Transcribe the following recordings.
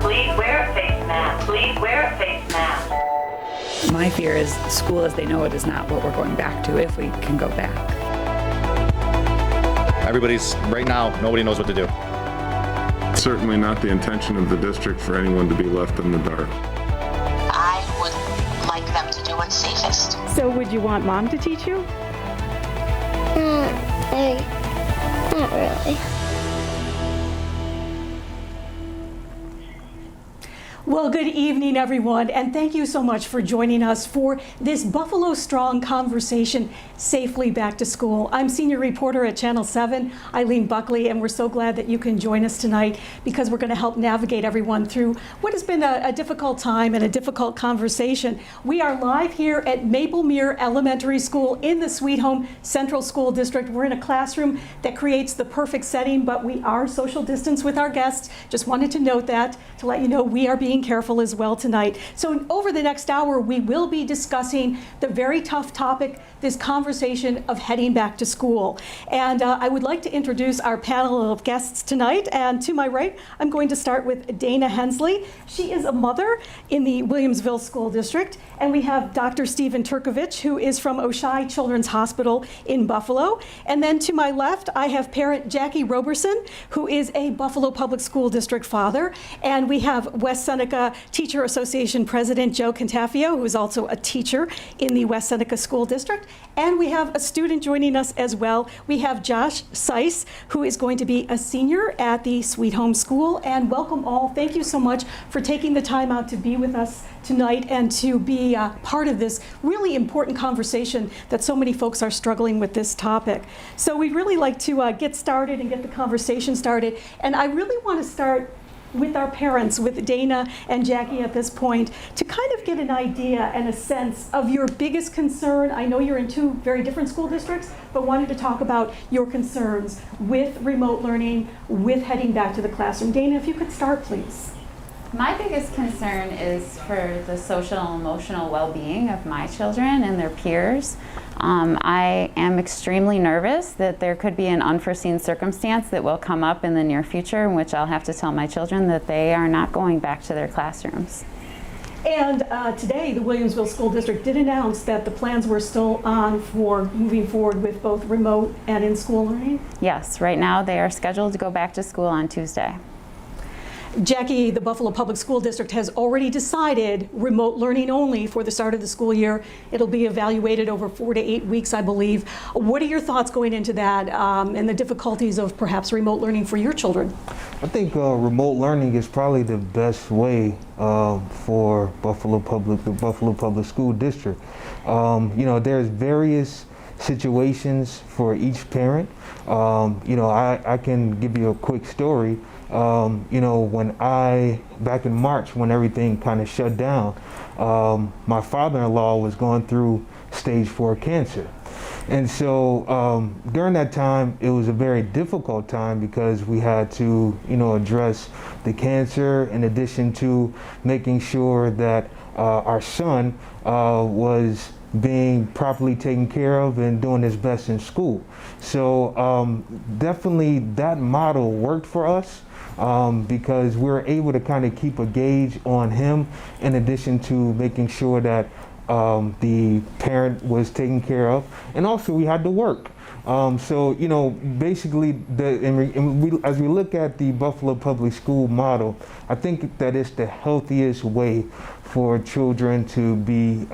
Please wear a face mask. Please wear a face mask. My fear is school as they know it is not what we're going back to if we can go back. Everybody's, right now, nobody knows what to do. Certainly not the intention of the district for anyone to be left in the dark. I would like them to do what's safest. So would you want Mom to teach you? Not really. Well, good evening, everyone, and thank you so much for joining us for this Buffalo Strong conversation, Safely Back to School. I'm senior reporter at Channel 7, Eileen Buckley, and we're so glad that you can join us tonight because we're going to help navigate everyone through what has been a difficult time and a difficult conversation. We are live here at Maple-Mere Elementary School in the Sweet Home Central School District. We're in a classroom that creates the perfect setting, but we are social distance with our guests. Just wanted to note that to let you know we are being careful as well tonight. So over the next hour, we will be discussing the very tough topic, this conversation of heading back to school. And I would like to introduce our panel of guests tonight. And to my right, I'm going to start with Dana Hensley. She is a mother in the Williamsville School District. And we have Dr. Stephen Turkovich, who is from Oshai Children's Hospital in Buffalo. And then to my left, I have parent Jackie Roberson, who is a Buffalo Public School District father. And we have West Seneca Teacher Association President Joe Cantafio, who is also a teacher in the West Seneca School District. And we have a student joining us as well. We have Josh Seiss, who is going to be a senior at the Sweet Home School. And welcome all. Thank you so much for taking the time out to be with us tonight and to be part of this really important conversation that so many folks are struggling with this topic. So we'd really like to get started and get the conversation started. And I really want to start with our parents, with Dana and Jackie at this point, to kind of get an idea and a sense of your biggest concern. I know you're in two very different school districts, but wanted to talk about your concerns with remote learning, with heading back to the classroom. Dana, if you could start, please. My biggest concern is for the social and emotional well-being of my children and their peers. I am extremely nervous that there could be an unforeseen circumstance that will come up in the near future in which I'll have to tell my children that they are not going back to their classrooms. And today, the Williamsville School District did announce that the plans were still on for moving forward with both remote and in-school learning? Yes, right now they are scheduled to go back to school on Tuesday. Jackie, the Buffalo Public School District has already decided remote learning only for the start of the school year. It'll be evaluated over 4 to 8 weeks, I believe. What are your thoughts going into that and the difficulties of perhaps remote learning for your children? I think remote learning is probably the best way for the Buffalo Public School District. You know, there's various situations for each parent. You know, I can give you a quick story. You know, back in March when everything kind of shut down, my father-in-law was going through stage 4 cancer. And so during that time, it was a very difficult time because we had to, you know, address the cancer in addition to making sure that our son was being properly taken care of and doing his best in school. So definitely that model worked for us because we were able to kind of keep a gauge on him in addition to making sure that the parent was taken care of, and also we had to work. So, you know, basically, as we look at the Buffalo Public School model, I think that it's the healthiest way for children to be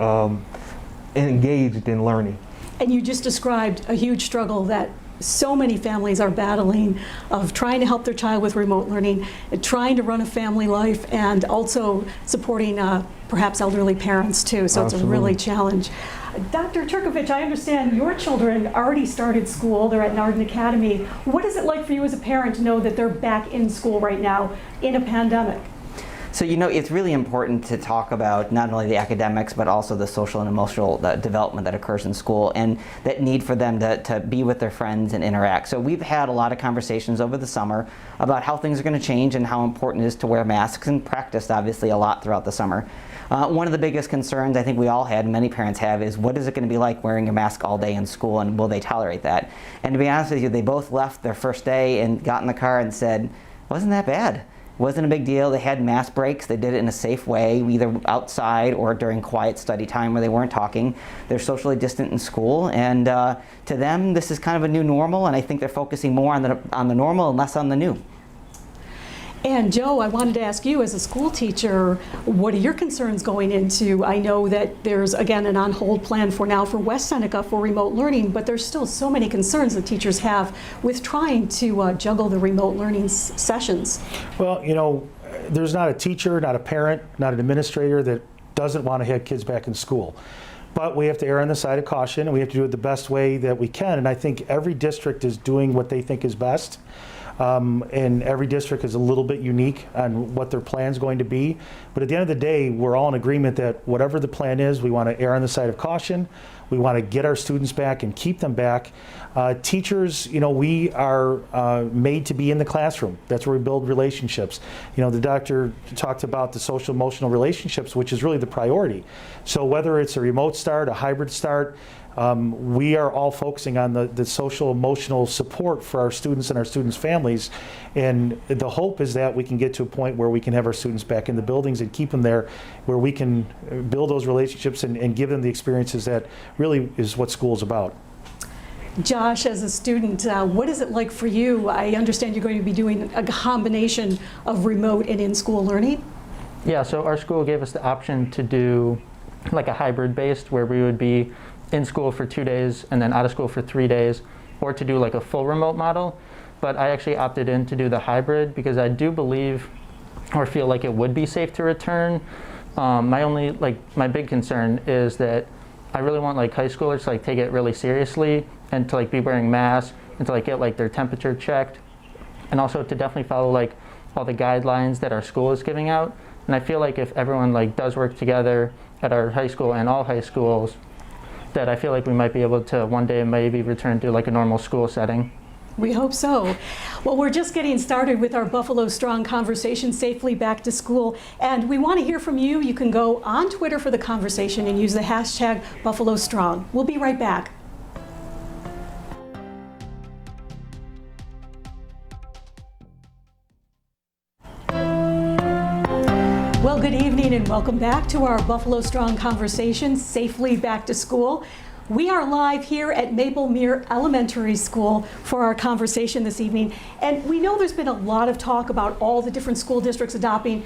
engaged in learning. And you just described a huge struggle that so many families are battling of trying to help their child with remote learning, and trying to run a family life, and also supporting perhaps elderly parents too. So Absolutely. It's a really challenge. Dr. Turkovich, I understand your children already started school. They're at Narden Academy. What is it like for you as a parent to know that they're back in school right now in a pandemic? So, you know, it's really important to talk about not only the academics, but also the social and emotional development that occurs in school, and that need for them to be with their friends and interact. So we've had a lot of conversations over the summer about how things are going to change and how important it is to wear masks, and practiced obviously a lot throughout the summer. One of the biggest concerns I think we all had, many parents have, is what is it going to be like wearing a mask all day in school, and will they tolerate that? And to be honest with you, they both left their first day and got in the car and said, wasn't that bad. Wasn't a big deal. They had mask breaks. They did it in a safe way, either outside or during quiet study time where they weren't talking. They're socially distant in school, and to them, this is kind of a new normal, and I think they're focusing more on the normal and less on the new. And Joe, I wanted to ask you, as a school teacher, what are your concerns going into? I know that there's, again, an on-hold plan for now for West Seneca for remote learning, but there's still so many concerns that teachers have with trying to juggle the remote learning sessions. Well, you know, there's not a teacher, not a parent, not an administrator that doesn't want to have kids back in school. But we have to err on the side of caution, and we have to do it the best way that we can. And I think every district is doing what they think is best. And every district is a little bit unique on what their plan is going to be. But at the end of the day, we're all in agreement that whatever the plan is, we want to err on the side of caution. We want to get our students back and keep them back. Teachers, you know, we are made to be in the classroom. That's where we build relationships. You know, the doctor talked about the social emotional relationships, which is really the priority. So whether it's a remote start, a hybrid start, we are all focusing on the social emotional support for our students and our students' families, and the hope is that we can get to a point where we can have our students back in the buildings and keep them there, where we can build those relationships and give them the experiences that really is what school is about. Josh, as a student, what is it like for you? I understand you're going to be doing a combination of remote and in-school learning. Yeah, so our school gave us the option to do like a hybrid based, where we would be in school for 2 days and then out of school for 3 days, or to do like a full remote model. But I actually opted in to do the hybrid because I do believe or feel like it would be safe to return. My big concern is that I really want like high schoolers to like take it really seriously and to like be wearing masks and to like get like their temperature checked, and also to definitely follow like all the guidelines that our school is giving out. And I feel like if everyone like does work together at our high school and all high schools, that I feel like we might be able to one day maybe return to like a normal school setting. We hope so. Well, we're just getting started with our Buffalo Strong conversation, Safely Back to School, and we want to hear from you. You can go on Twitter for the conversation and use the hashtag Buffalo Strong. We'll be right back. Well, good evening and welcome back to our Buffalo Strong conversation, Safely Back to School. We are live here at Maple Mere Elementary School for our conversation this evening. And we know there's been a lot of talk about all the different school districts adopting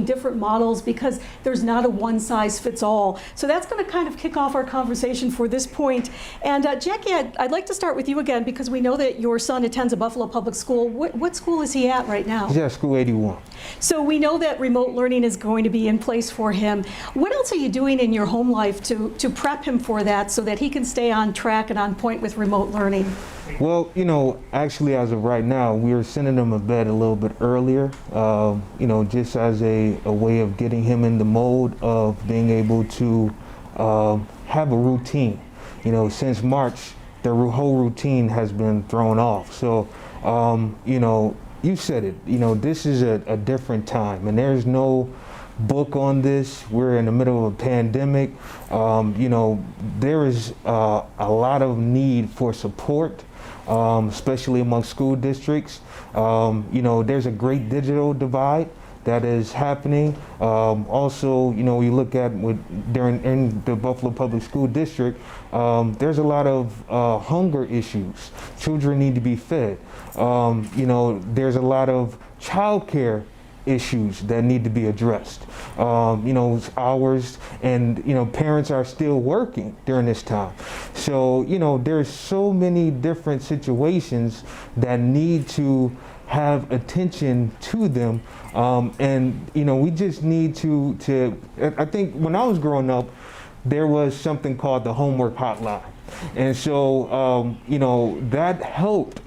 different models because there's not a one-size-fits-all. So that's going to kind of kick off our conversation for this point. And Jackie, I'd like to start with you again because we know that your son attends a Buffalo Public School. What school is he at right now? He's at School 81. So we know that remote learning is going to be in place for him. What else are you doing in your home life to prep him for that so that he can stay on track and on point with remote learning? Well, you know, actually as of right now, we're sending him to bed a little bit earlier, you know, just as a way of getting him in the mode of being able to have a routine. You know, since March, the whole routine has been thrown off. So, you know, you said it, you know, this is a different time, and there's no book on this. We're in the middle of a pandemic. You know, there is a lot of need for support, especially among school districts. You know, there's a great digital divide that is happening. Also, you know, you look at in the Buffalo Public School District, there's a lot of hunger issues. Children need to be fed. You know, there's a lot of childcare issues that need to be addressed. You know, hours, and you know, parents are still working during this time. So, you know, there's so many different situations that need to have attention to them, and you know, we just need to. I think when I was growing up, there was something called the homework hotline, and so you know, that helped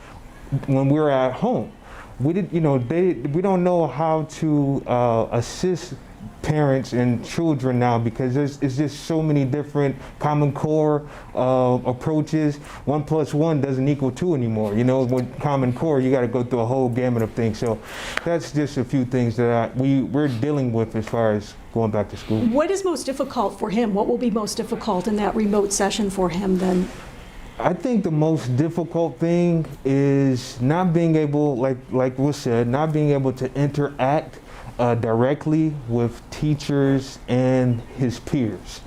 when we were at home. We did, you know, we don't know how to assist parents and children now because it's just so many different Common Core approaches. 1 + 1 doesn't equal 2 anymore. You know, with Common Core, you got to go through a whole gamut of things. So that's just a few things that we're dealing with as far as going back to school. What is most difficult for him? What will be most difficult in that remote session for him then? I think the most difficult thing is not being able, like was said, not being able to interact directly with teachers and his peers.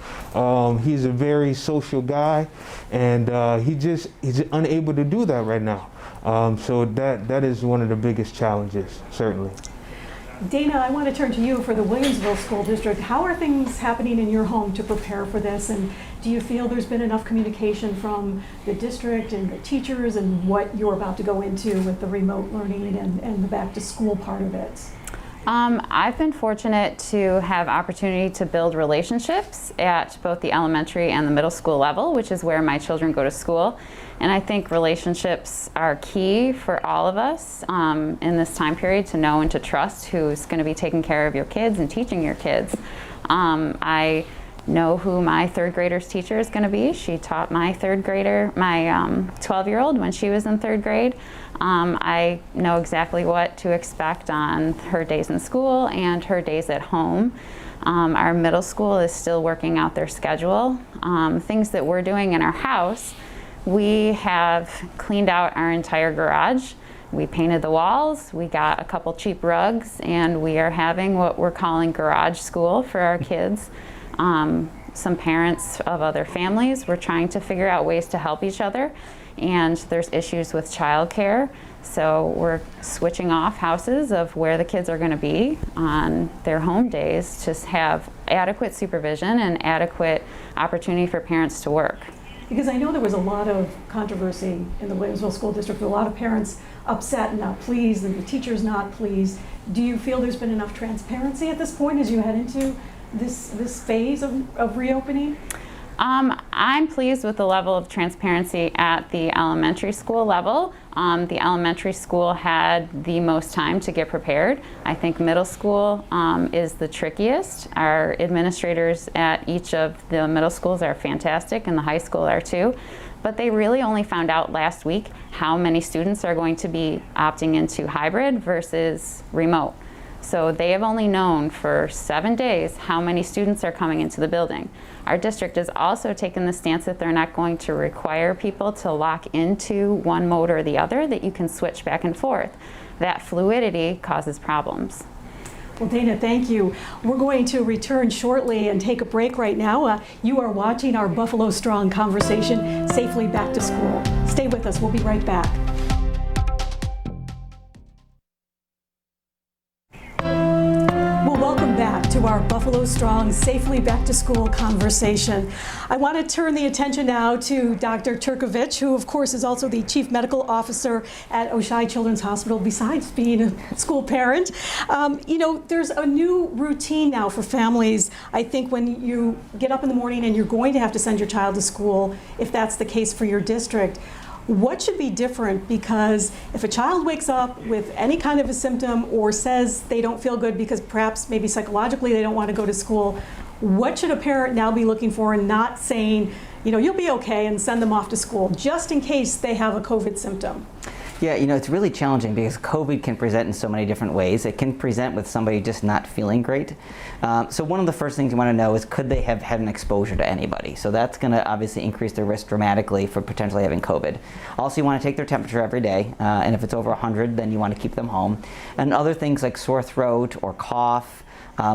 He's a very social guy, and he's unable to do that right now. So that is one of the biggest challenges, certainly. Dana, I want to turn to you for the Williamsville School District. How are things happening in your home to prepare for this? And do you feel there's been enough communication from the district and the teachers and what you're about to go into with the remote learning and the back to school part of it? I've been fortunate to have opportunity to build relationships at both the elementary and the middle school level, which is where my children go to school. And I think relationships are key for all of us in this time period, to know and to trust who's going to be taking care of your kids and teaching your kids. I know who my third grader's teacher is going to be. She taught my third grader, my 12-year-old, when she was in third grade. I know exactly what to expect on her days in school and her days at home. Our middle school is still working out their schedule. Things that we're doing in our house, we have cleaned out our entire garage. We painted the walls, we got a couple cheap rugs, and we are having what we're calling garage school for our kids. Some parents of other families, we're trying to figure out ways to help each other, and there's issues with childcare. So we're switching off houses of where the kids are going to be on their home days to have adequate supervision and adequate opportunity for parents to work. Because I know there was a lot of controversy in the Williamsville School District, with a lot of parents upset and not pleased, and the teachers not pleased. Do you feel there's been enough transparency at this point as you head into this phase of reopening? I'm pleased with the level of transparency at the elementary school level. The elementary school had the most time to get prepared. I think middle school is the trickiest. Our administrators at each of the middle schools are fantastic, and the high school are too. But they really only found out last week how many students are going to be opting into hybrid versus remote. So they have only known for 7 days how many students are coming into the building. Our district has also taken the stance that they're not going to require people to lock into one mode or the other, that you can switch back and forth. That fluidity causes problems. Well, Dana, thank you. We're going to return shortly and take a break right now. You are watching our Buffalo Strong conversation, Safely Back to School. Stay with us. We'll be right back. To our Buffalo Strong Safely Back to School conversation. I want to turn the attention now to Dr. Turkovich, who of course is also the Chief Medical Officer at Oishei Children's Hospital, besides being a school parent. You know, there's a new routine now for families. I think when you get up in the morning and you're going to have to send your child to school, if that's the case for your district, what should be different? Because if a child wakes up with any kind of a symptom or says they don't feel good because perhaps maybe psychologically they don't want to go to school, what should a parent now be looking for, and not saying, you know, you'll be okay, and send them off to school just in case they have a COVID symptom? Yeah, you know, it's really challenging because COVID can present in so many different ways. It can present with somebody just not feeling great. So one of the first things you want to know is, could they have had an exposure to anybody? So that's going to obviously increase their risk dramatically for potentially having COVID. Also, you want to take their temperature every day, and if it's over 100, then you want to keep them home. And other things like sore throat or cough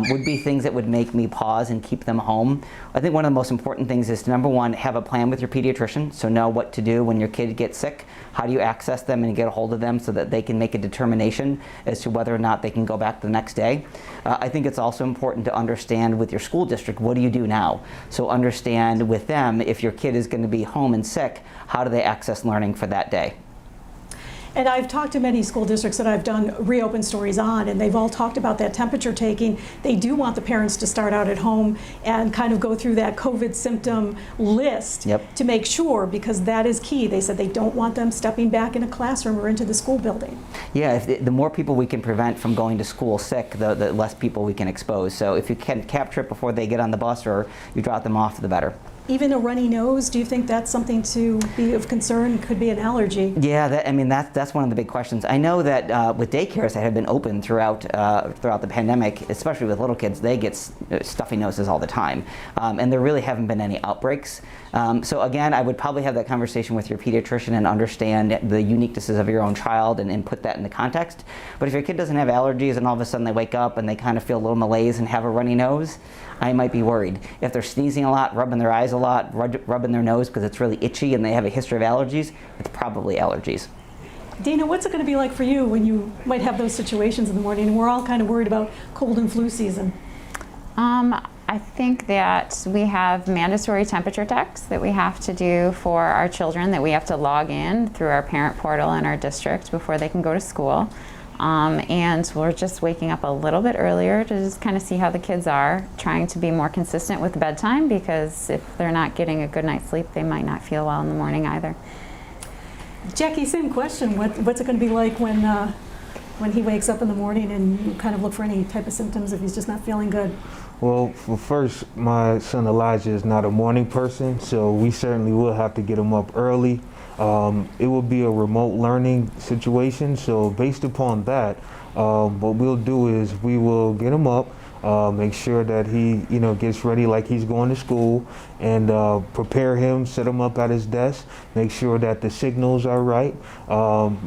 would be things that would make me pause and keep them home. I think one of the most important things is to, number one, have a plan with your pediatrician, so know what to do when your kid gets sick. How do you access them and get a hold of them so that they can make a determination as to whether or not they can go back the next day. I think it's also important to understand with your school district, what do you do now? So understand with them, if your kid is going to be home and sick, how do they access learning for that day? And I've talked to many school districts that I've done reopen stories on, and they've all talked about that temperature taking. They do want the parents to start out at home and kind of go through that COVID symptom list to make sure, because that is key. They said they don't want them stepping back in a classroom or into the school building. Yeah, the more people we can prevent from going to school sick, the less people we can expose. So if you can capture it before they get on the bus or you drop them off, the better. even a runny nose, do you think that's something to be of concern? Could be an allergy. Yeah, that's one of the big questions. I know that with daycares that have been open throughout the pandemic, especially with little kids, they get stuffy noses all the time, and there really haven't been any outbreaks. So again, I would probably have that conversation with your pediatrician and understand the uniquenesses of your own child and put that into context. But if your kid doesn't have allergies and all of a sudden they wake up and they kind of feel a little malaise and have a runny nose, I might be worried. If they're sneezing a lot, rubbing their eyes a lot, rubbing their nose because it's really itchy and they have a history of allergies, it's probably allergies. Dana, what's it going to be like for you when you might have those situations in the morning? We're all kind of worried about cold and flu season. I think that we have mandatory temperature checks that we have to do for our children, that we have to log in through our parent portal in our district before they can go to school. And we're just waking up a little bit earlier to just kind of see how the kids are, trying to be more consistent with bedtime, because if they're not getting a good night's sleep, they might not feel well in the morning either. Jackie, same question. What's it going to be like when he wakes up in the morning and you kind of look for any type of symptoms if he's just not feeling good? Well, first, my son Elijah is not a morning person, so we certainly will have to get him up early. It will be a remote learning situation, so based upon that, what we'll do is we will get him up, make sure that he, gets ready like he's going to school, and prepare him, set him up at his desk, make sure that the signals are right,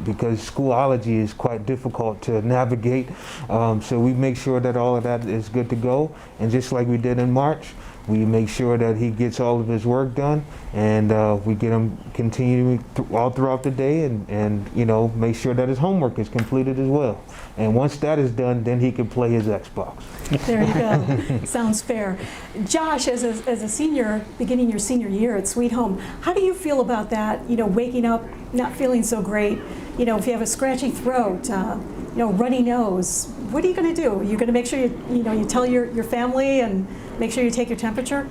because Schoolology is quite difficult to navigate. So we make sure that all of that is good to go, and just like we did in March, we make sure that he gets all of his work done, and we get him continuing all throughout the day, and make sure that his homework is completed as well. And once that is done, then he can play his Xbox. There you go. Sounds fair. Josh, as a senior, beginning your senior year at Sweet Home, how do you feel about that? Waking up not feeling so great. If you have a scratchy throat, runny nose. What are you going to do? You're going to make sure you tell your family and make sure you take your temperature?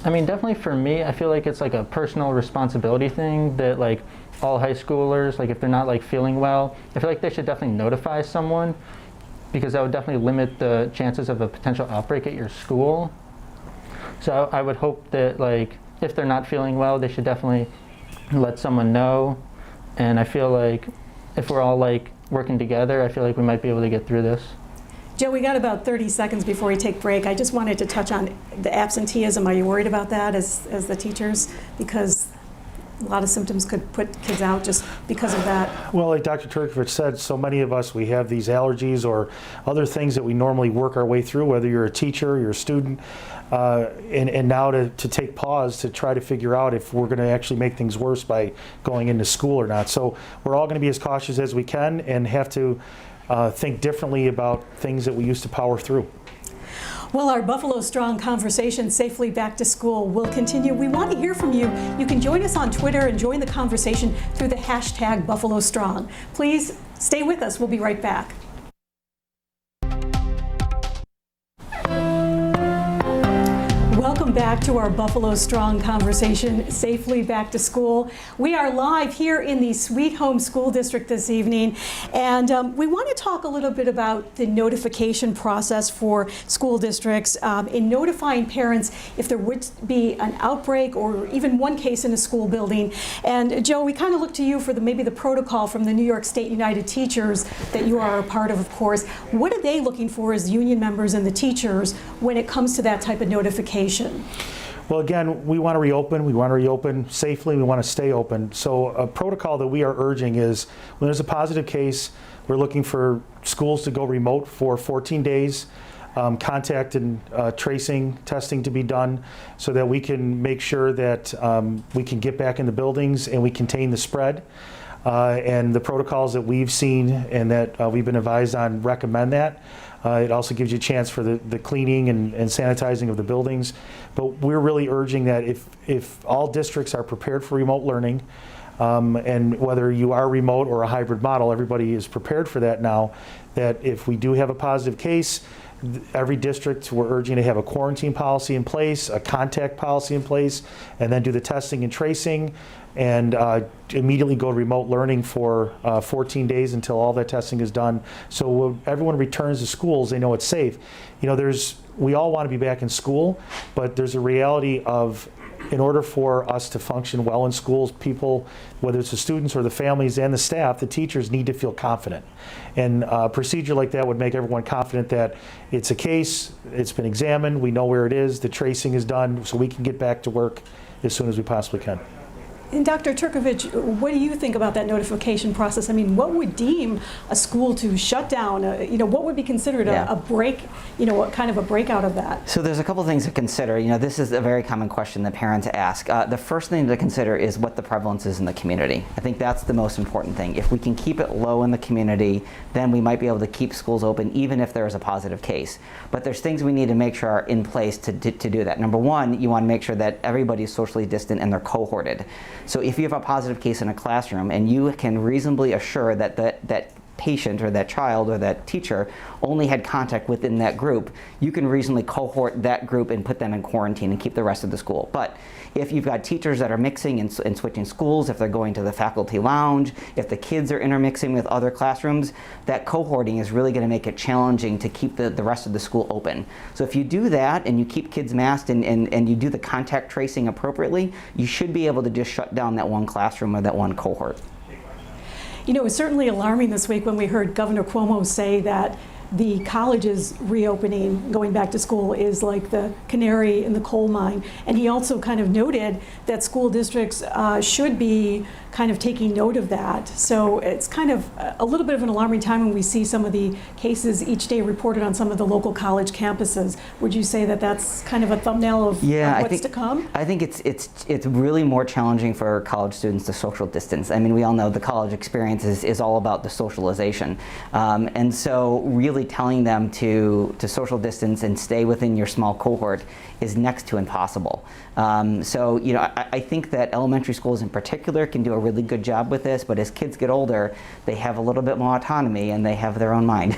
I mean, definitely for me, I feel like it's like a personal responsibility thing that like all high schoolers, like if they're not like feeling well, I feel like they should definitely notify someone, because that would definitely limit the chances of a potential outbreak at your school. So I would hope that like if they're not feeling well, they should definitely let someone know. And I feel like if we're all like working together, I feel like we might be able to get through this. Joe, we got about 30 seconds before we take break. I just wanted to touch on the absenteeism. Are you worried about that as the teachers? Because a lot of symptoms could put kids out just because of that. Well, like Dr. Turkovich said, so many of us, we have these allergies or other things that we normally work our way through, whether you're a teacher, you're a student, and now to take pause to try to figure out if we're going to actually make things worse by going into school or not. So we're all going to be as cautious as we can and have to think differently about things that we used to power through. Well, our Buffalo Strong conversation, Safely Back to School, will continue. We want to hear from you. You can join us on Twitter and join the conversation through the hashtag Buffalo Strong. Please stay with us. We'll be right back. Welcome back to our Buffalo Strong conversation, Safely Back to School. We are live here in the Sweet Home School District this evening, and we want to talk a little bit about the notification process for school districts in notifying parents if there would be an outbreak or even one case in a school building. And Joe, we kind of look to you for maybe the protocol from the New York State United Teachers that you are a part of course. What are they looking for as union members and the teachers when it comes to that type of notification? Well, again, we want to reopen. We want to reopen safely. We want to stay open. So a protocol that we are urging is when there's a positive case, we're looking for schools to go remote for 14 days, contact and tracing testing to be done so that we can make sure that we can get back in the buildings and we contain the spread. And the protocols that we've seen and that we've been advised on recommend that. It also gives you a chance for the cleaning and sanitizing of the buildings. But we're really urging that if all districts are prepared for remote learning, and whether you are remote or a hybrid model, everybody is prepared for that now, that if we do have a positive case, every district, we're urging to have a quarantine policy in place, a contact policy in place, and then do the testing and tracing, and immediately go to remote learning for 14 days until all that testing is done. So when everyone returns to schools, they know it's safe. We all want to be back in school, but there's a reality of in order for us to function well in schools, people, whether it's the students or the families and the staff, the teachers need to feel confident. And a procedure like that would make everyone confident that it's a case, it's been examined, we know where it is, the tracing is done, so we can get back to work as soon as we possibly can. And Dr. Turkovich, what do you think about that notification process? I mean, what would deem a school to shut down? What would be considered a break, kind of a breakout of that? So there's a couple things to consider. This is a very common question that parents ask. The first thing to consider is what the prevalence is in the community. I think that's the most important thing. If we can keep it low in the community, then we might be able to keep schools open even if there is a positive case. But there's things we need to make sure are in place to do that. Number one, you want to make sure that everybody's socially distant and they're cohorted. So if you have a positive case in a classroom and you can reasonably assure that that patient or that child or that teacher only had contact within that group, you can reasonably cohort that group and put them in quarantine and keep the rest of the school. But if you've got teachers that are mixing and switching schools, if they're going to the faculty lounge, if the kids are intermixing with other classrooms, that cohorting is really going to make it challenging to keep the rest of the school open. So if you do that and you keep kids masked and you do the contact tracing appropriately, you should be able to just shut down that one classroom or that one cohort. It was certainly alarming this week when we heard Governor Cuomo say that the colleges reopening, going back to school, is like the canary in the coal mine. And he also kind of noted that school districts should be kind of taking note of that. So it's kind of a little bit of an alarming time when we see some of the cases each day reported on some of the local college campuses. Would you say that that's kind of a thumbnail of what's to come? I think it's really more challenging for college students to social distance. I mean, we all know the college experience is all about the socialization. And so really telling them to social distance and stay within your small cohort is next to impossible. So I think that elementary schools in particular can do a really good job with this, but as kids get older, they have a little bit more autonomy and they have their own mind.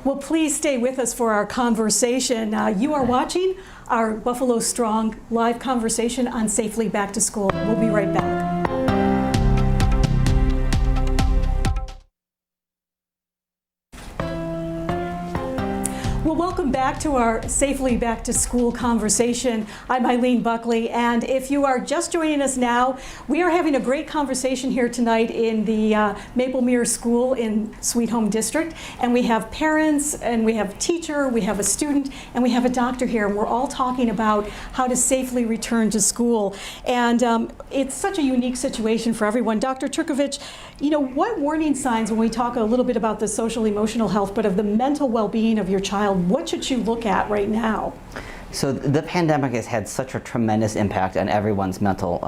Well, please stay with us for our conversation. You are watching our Buffalo Strong live conversation on Safely Back to School. We'll be right back. Well, welcome back to our Safely Back to School conversation. I'm Eileen Buckley, and if you are just joining us now, we are having a great conversation here tonight in the Maplemere School in Sweet Home District, and we have parents, and we have a teacher, we have a student, and we have a doctor here, and we're all talking about how to safely return to school. And it's such a unique situation for everyone. Dr. Turkovich, what warning signs, when we talk a little bit about the social emotional health, but of the mental well-being of your child, what should you look at right now? So the pandemic has had such a tremendous impact on everyone's mental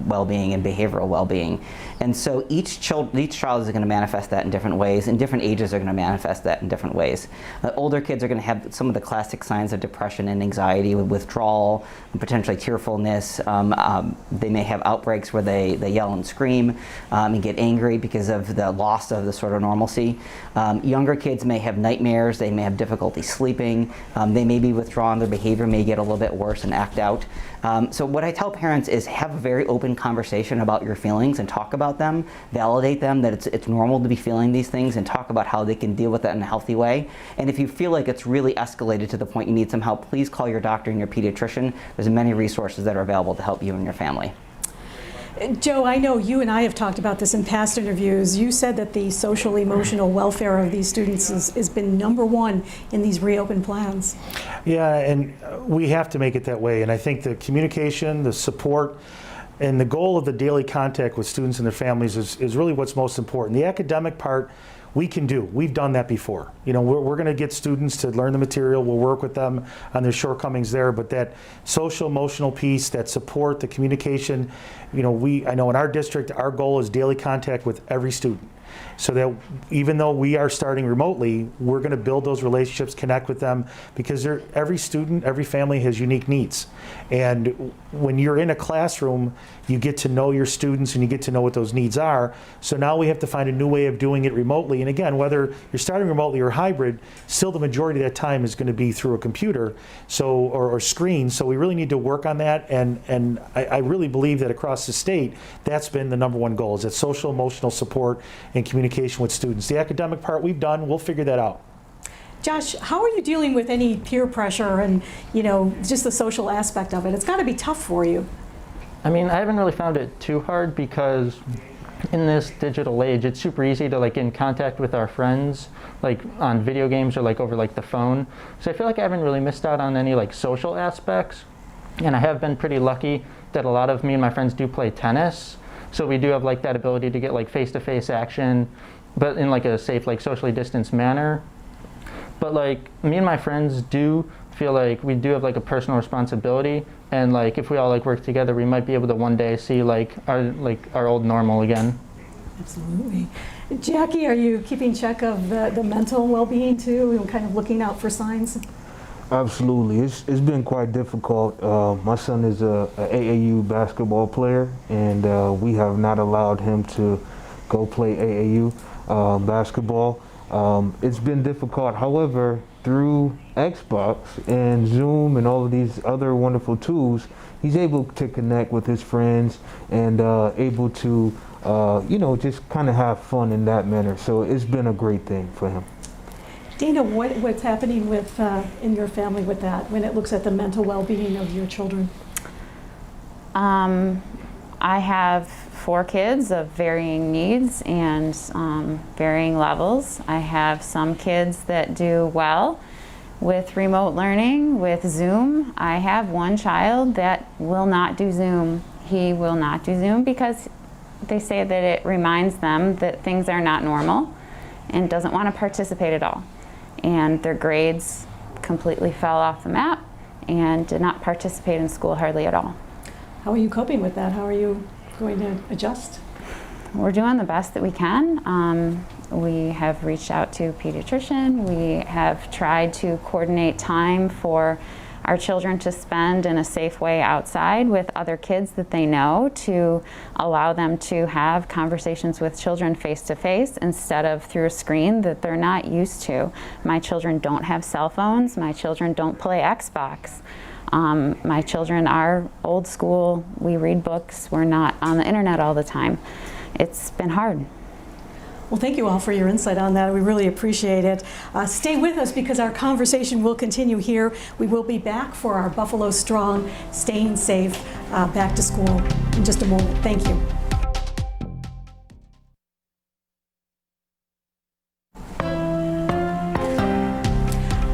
well-being and behavioral well-being. And so each child is going to manifest that in different ways, and different ages are going to manifest that in different ways. Older kids are going to have some of the classic signs of depression and anxiety, with withdrawal, and potentially tearfulness. They may have outbreaks where they yell and scream and get angry because of the loss of the sort of normalcy. Younger kids may have nightmares, they may have difficulty sleeping, they may be withdrawn, their behavior may get a little bit worse and act out. So what I tell parents is have a very open conversation about your feelings and talk about them, validate them that it's normal to be feeling these things, and talk about how they can deal with that in a healthy way. And if you feel like it's really escalated to the point you need some help, please call your doctor and your pediatrician. There's many resources that are available to help you and your family. Joe, I know you and I have talked about this in past interviews. You said that the social emotional welfare of these students has been number one in these reopen plans. Yeah, and we have to make it that way. And I think the communication, the support, and the goal of the daily contact with students and their families is really what's most important. The academic part, we can do. We've done that before. We're going to get students to learn the material. We'll work with them on their shortcomings there. But that social emotional piece, that support, the communication, I know in our district, our goal is daily contact with every student. So that even though we are starting remotely, we're going to build those relationships, connect with them, because every student, every family has unique needs. And when you're in a classroom, you get to know your students and you get to know what those needs are. So now we have to find a new way of doing it remotely. And again, whether you're starting remotely or hybrid, still the majority of that time is going to be through a computer or screen. So we really need to work on that. And I really believe that across the state, that's been the number one goal, is that social emotional support and communication with students. The academic part we've done, we'll figure that out. Josh, how are you dealing with any peer pressure and, just the social aspect of it? It's got to be tough for you. I mean, I haven't really found it too hard because in this digital age, it's super easy to get in contact with our friends, on video games or over the phone. So I feel like I haven't really missed out on any social aspects. And I have been pretty lucky that a lot of me and my friends do play tennis. So we do have that ability to get face-to-face action, but in a safe, socially distanced manner. But me and my friends do feel like we do have a personal responsibility, and if we all work together, we might be able to one day see our old normal again. Absolutely. Jackie, are you keeping check of the mental well-being too, and kind of looking out for signs? Absolutely. It's been quite difficult. My son is a AAU basketball player, and we have not allowed him to go play AAU basketball. It's been difficult. However, through Xbox and Zoom and all of these other wonderful tools, he's able to connect with his friends and able to, just kind of have fun in that manner. So it's been a great thing for him. Dana, what's happening with in your family with that when it looks at the mental well-being of your children? I have 4 kids of varying needs and varying levels. I have some kids that do well with remote learning, with Zoom. I have one child that will not do Zoom. He will not do Zoom because they say that it reminds them that things are not normal and doesn't want to participate at all. And their grades completely fell off the map and did not participate in school hardly at all. How are you coping with that? How are you going to adjust? We're doing the best that we can. We have reached out to a pediatrician. We have tried to coordinate time for our children to spend in a safe way outside with other kids that they know, to allow them to have conversations with children face to face instead of through a screen that they're not used to. My children don't have cell phones. My children don't play Xbox. My children are old school. We read books. We're not on the internet all the time. It's been hard. Well, thank you all for your insight on that. We really appreciate it. Stay with us because our conversation will continue here. We will be back for our Buffalo Strong, Staying Safe, back to school in just a moment. Thank you.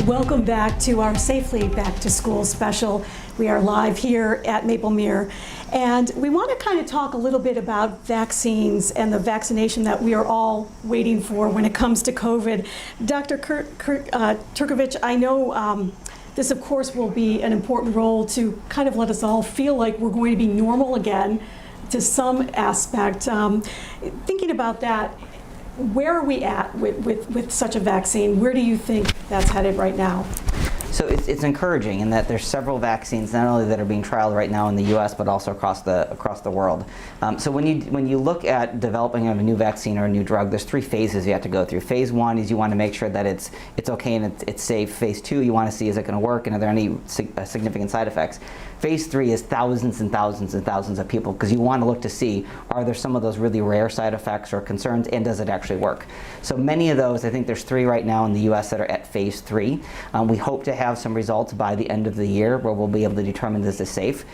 Welcome back to our Safely Back to School special. We are live here at Maplemere, and we want to kind of talk a little bit about vaccines and the vaccination that we are all waiting for when it comes to COVID. Dr. Turkovich, I know this, of course, will be an important role to kind of let us all feel like we're going to be normal again to some aspect. Thinking about that, where are we at with such a vaccine? Where do you think that's headed right now? So it's encouraging in that there's several vaccines not only that are being trialed right now in the U.S. but also across the world. So when you look at developing a new vaccine or a new drug, there's 3 phases you have to go through. Phase 1 is you want to make sure that it's okay and it's safe. Phase 2, you want to see is it going to work and are there any significant side effects. Phase 3 is thousands and thousands and thousands of people because you want to look to see are there some of those really rare side effects or concerns and does it actually work. So many of those, I think there's 3 right now in the U.S. that are at Phase 3. We hope to have some results by the end of the year where we'll be able to determine this is safe.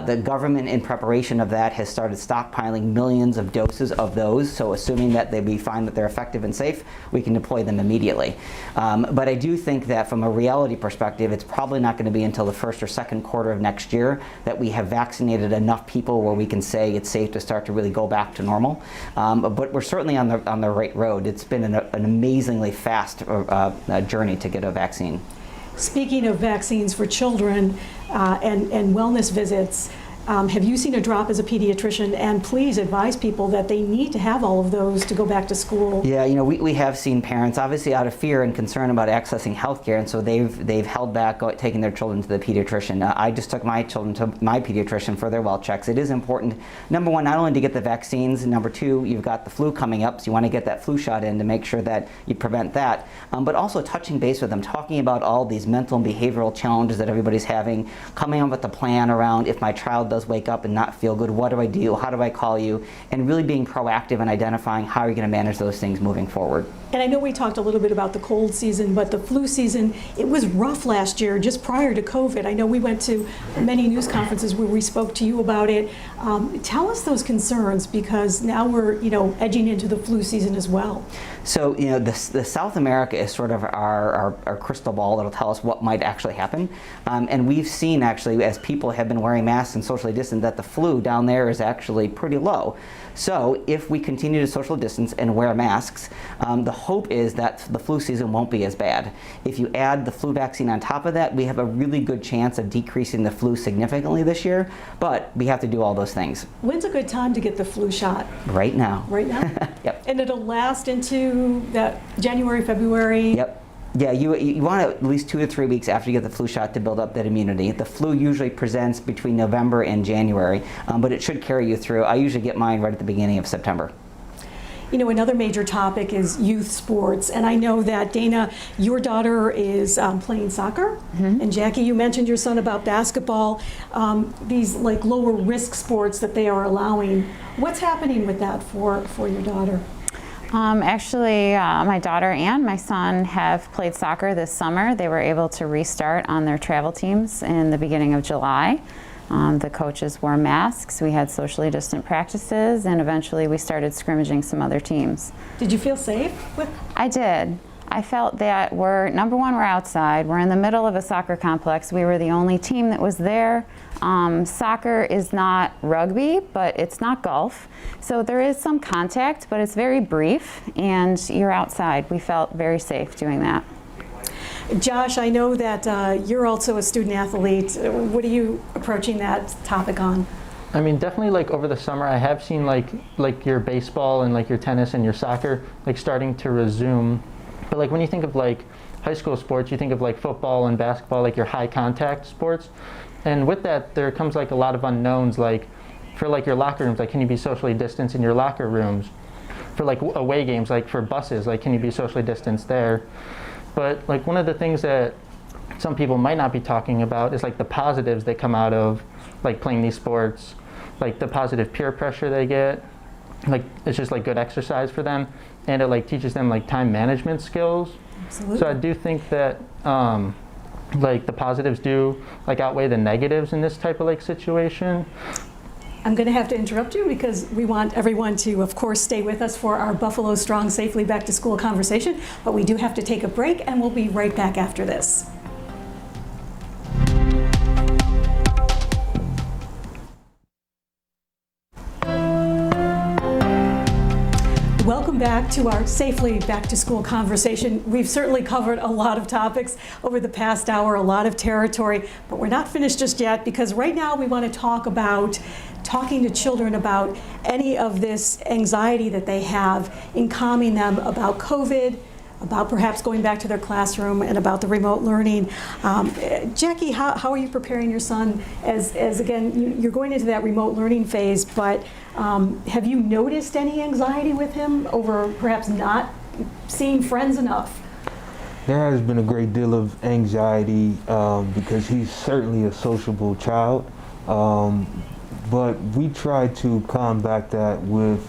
The government in preparation of that has started stockpiling millions of doses of those, so assuming that we find that they're effective and safe, we can deploy them immediately. But I do think that from a reality perspective, it's probably not going to be until the first or second quarter of next year that we have vaccinated enough people where we can say it's safe to start to really go back to normal. But we're certainly on the right road. It's been an amazingly fast journey to get a vaccine. Speaking of vaccines for children and wellness visits, have you seen a drop as a pediatrician? And please advise people that they need to have all of those to go back to school. Yeah, we have seen parents obviously out of fear and concern about accessing health care, and so they've held back taking their children to the pediatrician. I just took my children to my pediatrician for their well checks. It is important, number one, not only to get the vaccines, number two, you've got the flu coming up, so you want to get that flu shot in to make sure that you prevent that, but also touching base with them, talking about all these mental and behavioral challenges that everybody's having, coming up with a plan around if my child does does wake up and not feel good, what do I do? How do I call you? And really being proactive and identifying how you're going to manage those things moving forward. And I know we talked a little bit about the cold season, but the flu season, it was rough last year, just prior to COVID. I know we went to many news conferences where we spoke to you about it. Tell us those concerns, because now we're, edging into the flu season as well. So, the South America is sort of our crystal ball that'll tell us what might actually happen. And we've seen actually, as people have been wearing masks and socially distant, that the flu down there is actually pretty low. So if we continue to social distance and wear masks, the hope is that the flu season won't be as bad. If you add the flu vaccine on top of that, we have a really good chance of decreasing the flu significantly this year, but we have to do all those things. When's a good time to get the flu shot? Right now. Right now? Yep. And it'll last into that January, February? Yep. Yeah, you want at least 2 to 3 weeks after you get the flu shot to build up that immunity. The flu usually presents between November and January, but it should carry you through. I usually get mine right at the beginning of September. Another major topic is youth sports, and I know that Dana, your daughter is playing soccer, and Jackie, you mentioned your son about basketball, these like lower risk sports that they are allowing. What's happening with that for your daughter? Actually, my daughter and my son have played soccer this summer. They were able to restart on their travel teams in the beginning of July. The coaches wore masks, we had socially distant practices, and eventually we started scrimmaging some other teams. Did you feel safe with? I did. I felt that number one, we're outside. We're in the middle of a soccer complex. We were the only team that was there. Soccer is not rugby, but it's not golf. So there is some contact, but it's very brief, and you're outside. We felt very safe doing that. Josh, I know that you're also a student athlete. What are you approaching that topic on? I mean, definitely like over the summer, I have seen like your baseball and like your tennis and your soccer like starting to resume. But like when you think of like high school sports, you think of like football and basketball, like your high contact sports. And with that, there comes like a lot of unknowns, like for like your locker rooms, like can you be socially distanced in your locker rooms? For like away games, like for buses, like can you be socially distanced there? But like one of the things that some people might not be talking about is like the positives that come out of like playing these sports, like the positive peer pressure they get. Like it's just like good exercise for them, and it like teaches them like time management skills. Absolutely. So I do think that like the positives do like outweigh the negatives in this type of like situation. I'm going to have to interrupt you because we want everyone to, of course, stay with us for our Buffalo Strong Safely Back to School conversation, but we do have to take a break, and we'll be right back after this. Welcome back to our Safely Back to School conversation. We've certainly covered a lot of topics over the past hour, a lot of territory, but we're not finished just yet, because right now we want to talk about talking to children about any of this anxiety that they have in calming them about COVID, about perhaps going back to their classroom, and about the remote learning. Jackie, how are you preparing your son as again, you're going into that remote learning phase, but have you noticed any anxiety with him over perhaps not seeing friends enough? There has been a great deal of anxiety because he's certainly a sociable child, but we try to combat that with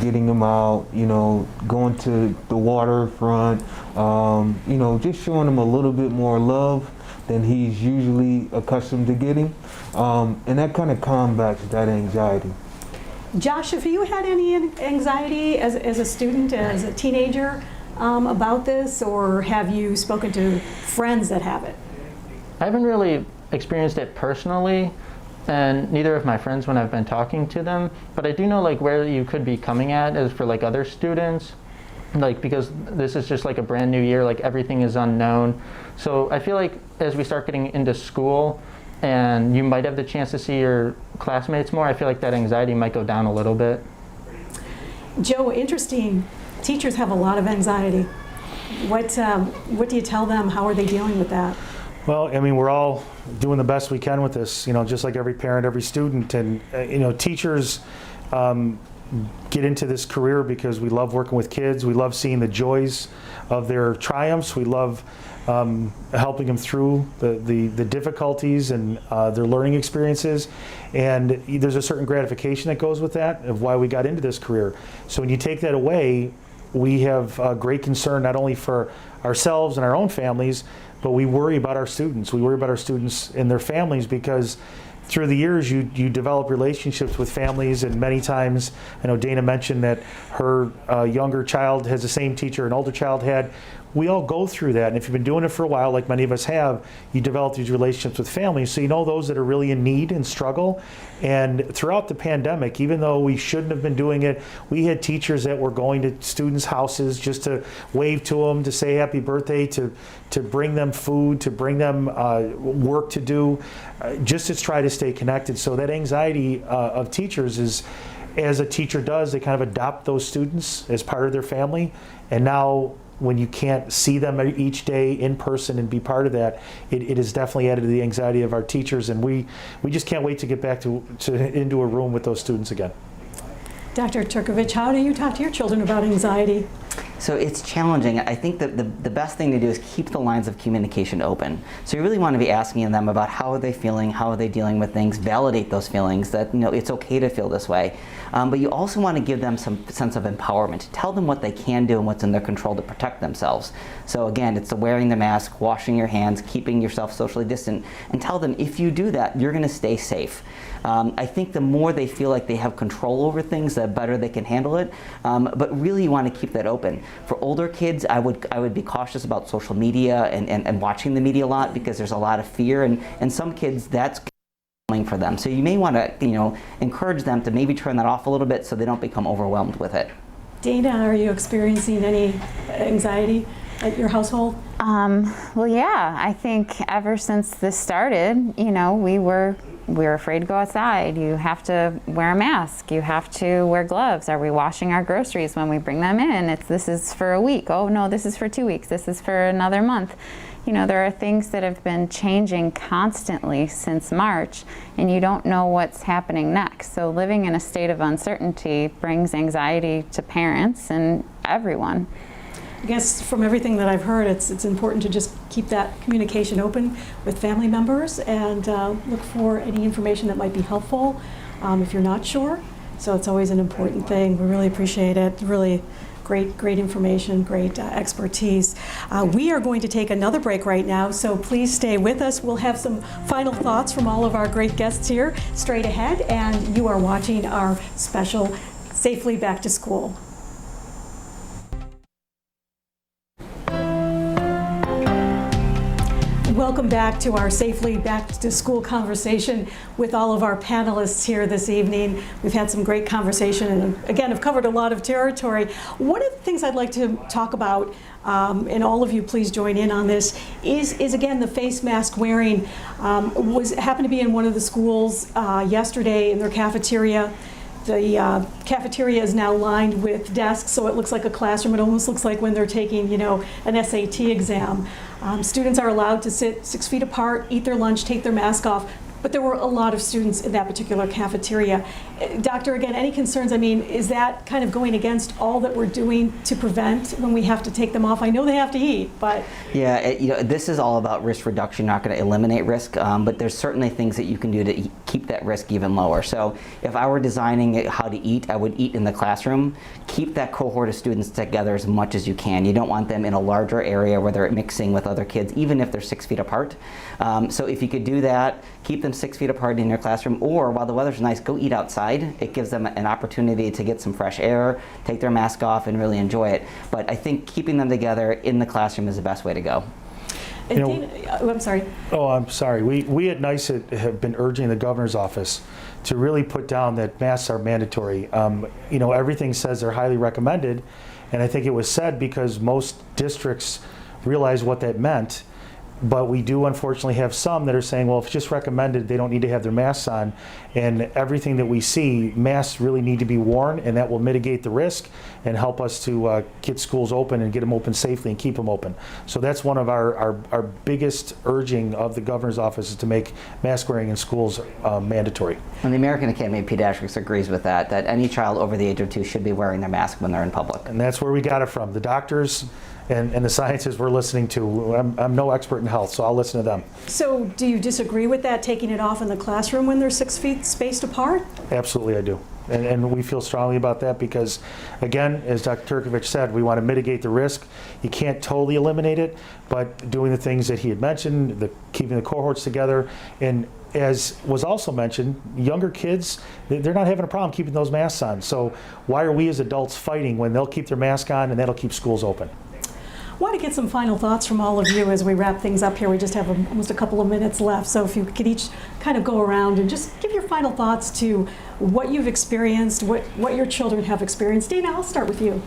getting him out, going to the waterfront, just showing him a little bit more love than he's usually accustomed to getting, and that kind of combats that anxiety. Josh, have you had any anxiety as a student, as a teenager, about this, or have you spoken to friends that have it? I haven't really experienced it personally, and neither of my friends when I've been talking to them, but I do know like where you could be coming at is for like other students, like because this is just like a brand new year, like everything is unknown. So I feel like as we start getting into school and you might have the chance to see your classmates more, I feel like that anxiety might go down a little bit. Joe, interesting. Teachers have a lot of anxiety. What do you tell them? How are they dealing with that? Well, I mean, we're all doing the best we can with this, just like every parent, every student, and teachers get into this career because we love working with kids. We love seeing the joys of their triumphs. We love helping them through the difficulties and their learning experiences. And there's a certain gratification that goes with that, of why we got into this career. So when you take that away, we have great concern not only for ourselves and our own families, but we worry about our students. We worry about our students and their families, because through the years you develop relationships with families, and many times, I know Dana mentioned that her younger child has the same teacher an older child had. We all go through that, and if you've been doing it for a while, like many of us have, you develop these relationships with families, so you know those that are really in need and struggle. And throughout the pandemic, even though we shouldn't have been doing it, we had teachers that were going to students' houses just to wave to them, to say happy birthday, to bring them food, to bring them work to do, just to try to stay connected. So that anxiety of teachers is, as a teacher does, they kind of adopt those students as part of their family. And now, when you can't see them each day in person and be part of that, it has definitely added to the anxiety of our teachers, and we just can't wait to get back to into a room with those students again. Dr. Turkovich, how do you talk to your children about anxiety? So it's challenging. I think that the best thing to do is keep the lines of communication open. So you really want to be asking them about how are they feeling, how are they dealing with things, validate those feelings, that it's okay to feel this way. But you also want to give them some sense of empowerment. Tell them what they can do and what's in their control to protect themselves. So again, it's the wearing the mask, washing your hands, keeping yourself socially distant, and tell them if you do that, you're going to stay safe. I think the more they feel like they have control over things, the better they can handle it. But really, you want to keep that open. For older kids, I would be cautious about social media and watching the media a lot, because there's a lot of fear, and some kids, that's for them. So you may want to encourage them to maybe turn that off a little bit so they don't become overwhelmed with it. Dana, are you experiencing any anxiety at your household? Well, yeah, I think ever since this started, we were afraid to go outside. You have to wear a mask. You have to wear gloves. Are we washing our groceries when we bring them in? This is for a week. Oh no, this is for 2 weeks. This is for another month. There are things that have been changing constantly since March, and you don't know what's happening next. So living in a state of uncertainty brings anxiety to parents and everyone. I guess from everything that I've heard, it's important to just keep that communication open with family members and look for any information that might be helpful if you're not sure. So it's always an important thing. We really appreciate it. Really great information, great expertise. We are going to take another break right now, so please stay with us. We'll have some final thoughts from all of our great guests here straight ahead, and you are watching our special Safely Back to School. Welcome back to our Safely Back to School conversation with all of our panelists here this evening. We've had some great conversation and again have covered a lot of territory. One of the things I'd like to talk about, and all of you please join in on this, is again the face mask wearing. Happened to be in one of the schools yesterday in their cafeteria. The cafeteria is now lined with desks, so it looks like a classroom. It almost looks like when they're taking, an SAT exam. Students are allowed to sit 6 feet apart, eat their lunch, take their mask off, but there were a lot of students in that particular cafeteria. Doctor, again, any concerns? I mean, is that kind of going against all that we're doing to prevent when we have to take them off? I know they have to eat, but... Yeah, this is all about risk reduction. You're not going to eliminate risk, but there's certainly things that you can do to keep that risk even lower. So if I were designing how to eat, I would eat in the classroom. Keep that cohort of students together as much as you can. You don't want them in a larger area where they're mixing with other kids, even if they're 6 feet apart. So if you could do that, keep them 6 feet apart in your classroom, or while the weather's nice, go eat outside. It gives them an opportunity to get some fresh air, take their mask off, and really enjoy it. But I think keeping them together in the classroom is the best way to go. I'm sorry. Oh, I'm sorry. We at NICE have been urging the governor's office to really put down that masks are mandatory. Everything says they're highly recommended, and I think it was said because most districts realize what that meant. But we do unfortunately have some that are saying, well, if it's just recommended, they don't need to have their masks on. And everything that we see, masks really need to be worn, and that will mitigate the risk and help us to get schools open and get them open safely and keep them open. So that's one of our biggest urging of the governor's office, is to make mask wearing in schools mandatory. And the American Academy of Pediatrics agrees with that any child over the age of 2 should be wearing their mask when they're in public. And that's where we got it from. The doctors And the scientists we're listening to, I'm no expert in health, so I'll listen to them. So do you disagree with that, taking it off in the classroom when they're 6 feet spaced apart? Absolutely, I do. And we feel strongly about that because, again, as Dr. Turkovich said, we want to mitigate the risk. You can't totally eliminate it, but doing the things that he had mentioned, keeping the cohorts together, and as was also mentioned, younger kids, they're not having a problem keeping those masks on. So why are we as adults fighting when they'll keep their mask on and that'll keep schools open? I want to get some final thoughts from all of you as we wrap things up here. We just have almost a couple of minutes left. So if you could each kind of go around and just give your final thoughts to what you've experienced, what your children have experienced. Dana, I'll start with you.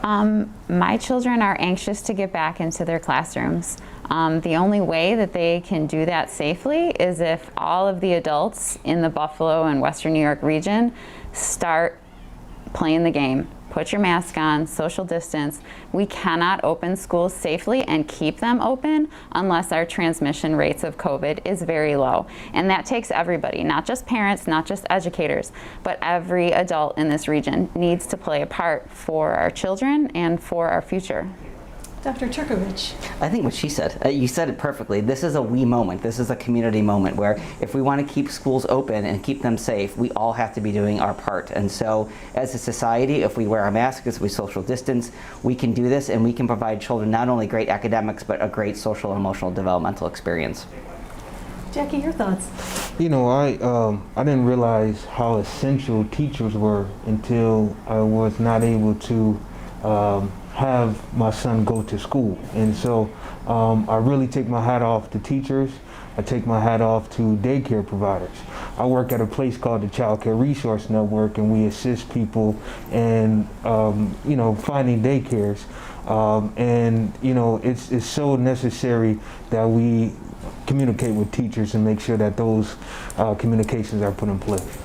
My children are anxious to get back into their classrooms. The only way that they can do that safely is if all of the adults in the Buffalo and Western New York region start playing the game. Put your mask on, social distance. We cannot open schools safely and keep them open unless our transmission rates of COVID is very low. And that takes everybody, not just parents, not just educators, but every adult in this region needs to play a part for our children and for our future. Dr. Turkovich. I think what she said, you said it perfectly. This is a we moment. This is a community moment where if we want to keep schools open and keep them safe, we all have to be doing our part. And so as a society, if we wear our masks, if we social distance, we can do this and we can provide children not only great academics, but a great social and emotional developmental experience. Jackie, your thoughts? You know, I didn't realize how essential teachers were until I was not able to have my son go to school. And so I really take my hat off to teachers. I take my hat off to daycare providers. I work at a place called the Child Care Resource Network, and we assist people in finding daycares. And you know, it's so necessary that we communicate with teachers and make sure that those communications are put in place.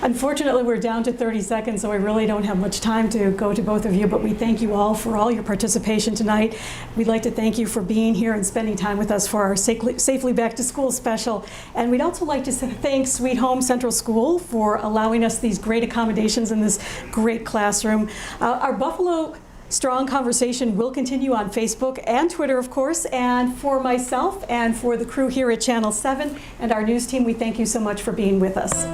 Unfortunately, we're down to 30 seconds, so we really don't have much time to go to both of you, but we thank you all for all your participation tonight. We'd like to thank you for being here and spending time with us for our Safely Back to School special. And we'd also like to thank Sweet Home Central School for allowing us these great accommodations in this great classroom. Our Buffalo Strong Conversation will continue on Facebook and Twitter, of course. And for myself and for the crew here at Channel 7 and our news team, we thank you so much for being with us.